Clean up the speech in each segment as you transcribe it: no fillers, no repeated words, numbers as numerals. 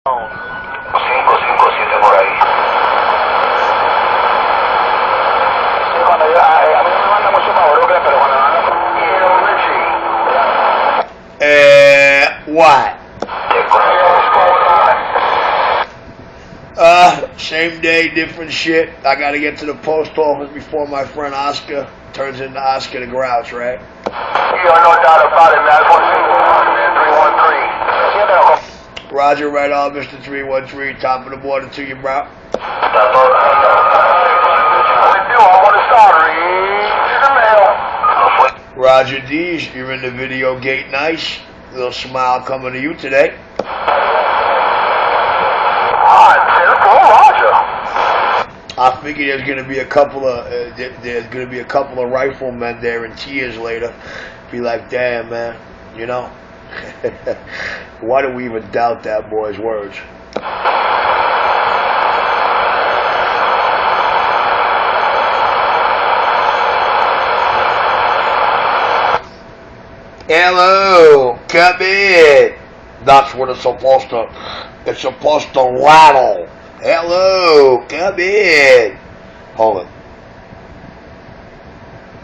557 por ahí. Sí, cuando yo, a mí no me manda mucho favor, pero cuando me manda what? Same day, different shit. I gotta get to the post office before my friend Oscar turns into Oscar the Grouch, right? Yeah, no doubt about it, man. 313. Roger, right on, Mr. 313. Top of the morning to you, bro. Roger D's, you're in the video gate nice. Little smile coming to you today. I figure there's gonna be a couple of riflemen there in tears later. Be like, damn, man, you know. Why do we even doubt that boy's words? Hello, come in. That's what it's supposed to rattle. Hello, come in. Hold it.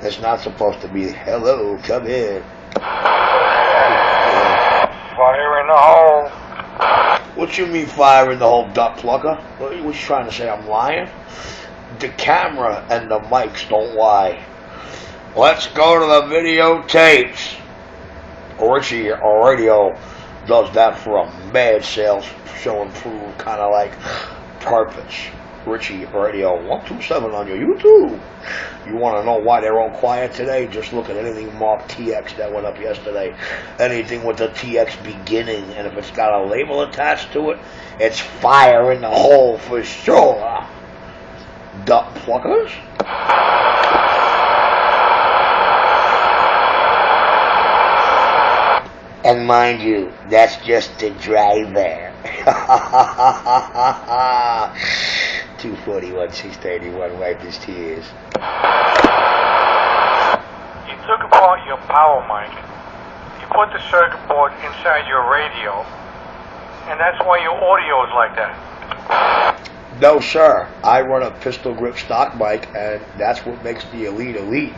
It's not supposed to be hello, come in. Fire in the hole. What you mean fire in the hole, duck plucker? What you trying to say, I'm lying? The camera and the mics don't lie. Let's go to the videotapes. Richie Radio does that for a mad sales show and prove kind of like purpose. Richie Radio 127 on your YouTube. You want to know why they're all quiet today? Just look at anything marked TX that went up yesterday. Anything with the TX beginning, and if it's got a label attached to it, it's fire in the hole for sure. Duck pluckers? And mind you, that's just the driver. 241, 631, wipe his tears. You took apart your power mic. You put the circuit board inside your radio. And that's why your audio is like that. No, sir. I run a pistol grip stock mic, and that's what makes the elite elite.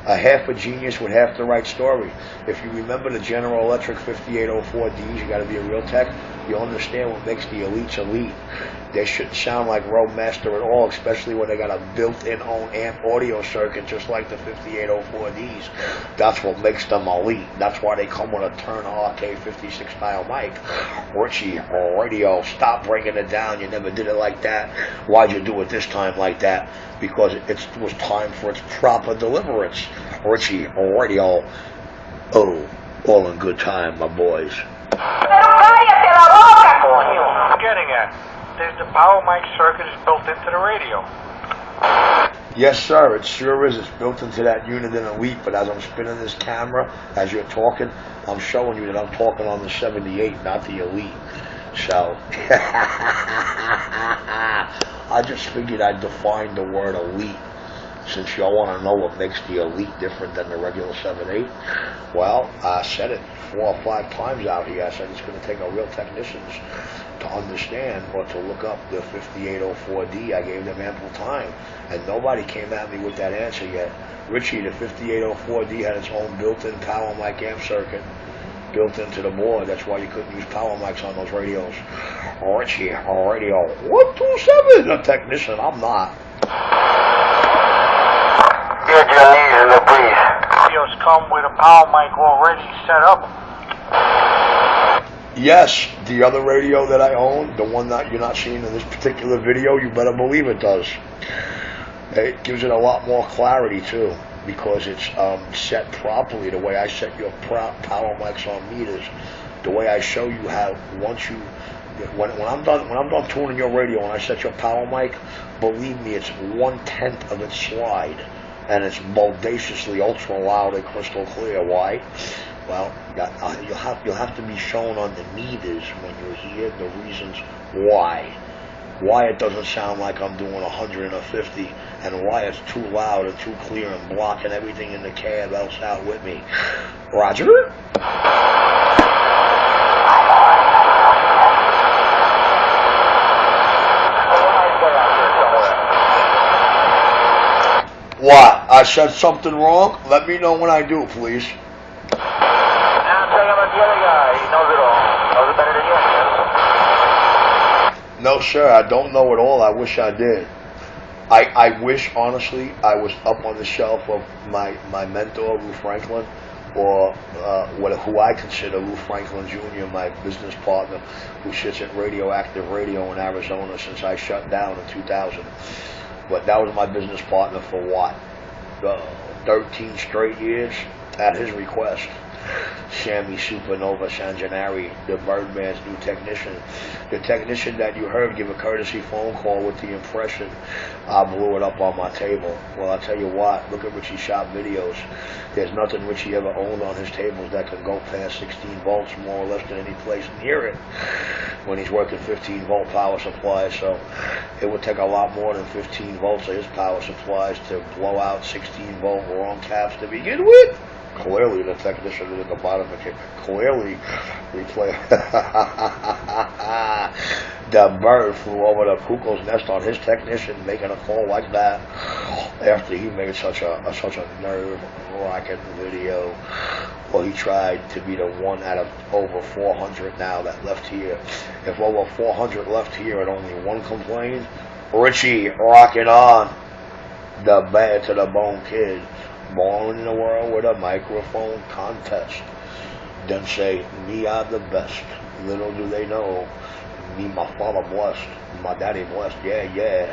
A half a genius with half the right story. If you remember the General Electric 5804Ds, you got to be a real tech. You'll understand what makes the elites elite. They shouldn't sound like Roadmaster at all, especially when they got a built-in own amp audio circuit just like the 5804Ds. That's what makes them elite. That's why they come with a Turner RK56 style mic. Richie Radio, stop breaking it down. You never did it like that. Why'd you do it this time like that? Because it was time for its proper deliverance. Richie Radio. Oh, all in good time, my boys. I'm getting at. The power mic circuit is built into the radio. Yes, sir, it sure is. It's built into that unit in Elite, but as I'm spinning this camera, as you're talking, I'm showing you that I'm talking on the 78, not the Elite. So, I just figured I'd define the word Elite. Since y'all want to know what makes the Elite different than the regular 7.8, well, I said it 4 or 5 times out here. I said it's going to take a real technician to understand or to look up the 5804D. I gave them ample time, and nobody came at me with that answer yet. Richie, the 5804D had its own built-in power mic amp circuit built into the board. That's why you couldn't use power mics on those radios. Richie Radio 127, a technician. I'm not. Get your knees in the breeze. Radios come with a power mic already set up. Yes, the other radio that I own, the one that you're not seeing in this particular video, you better believe it does. It gives it a lot more clarity too, because it's set properly the way I set your power mics on meters. The way I show you how once you when I'm done tuning your radio and I set your power mic, believe me, it's 1/10 of its slide, and it's bodaciously ultra loud and crystal clear. Why? Well, you'll have to be shown on the meters when you hear the reasons why it doesn't sound like I'm doing 150, and why it's too loud and too clear and blocking everything in the cab else out with me. Roger? What? I said something wrong? Let me know when I do, please. Now tell you about the other guy. He knows it all. Knows it better than you, I guess. No, sir, I don't know it all. I wish I did. I wish, honestly, I was up on the shelf of my mentor, Lou Franklin, or who I consider Lou Franklin Jr., my business partner, who sits at Radioactive Radio in Arizona since I shut down in 2000. But that was my business partner for what? 13 straight years at his request. Sammy Supernova Sanjanari, the Birdman's new technician. The technician that you heard give a courtesy phone call with the impression I blew it up on my table. Well, I'll tell you what, look at Richie shop videos. There's nothing Richie ever owned on his tables that can go past 16 volts more or less than any place near it when he's working 15 volt power supplies. So it would take a lot more than 15 volts of his power supplies to blow out 16 volt wrong caps to begin with. Clearly, the technician at the bottom can clearly replay. The bird flew over the cuckoo's nest on his technician, making a call like that after he made such a nerve-wracking video. Well, he tried to be the one out of over 400 now that left here. If over 400 left here and only one complained, Richie, rocking on. The bad to the bone kid. Born in the world with a microphone contest. Then say, me I'm the best. Little do they know, me my father blessed, my daddy blessed, yeah, yeah.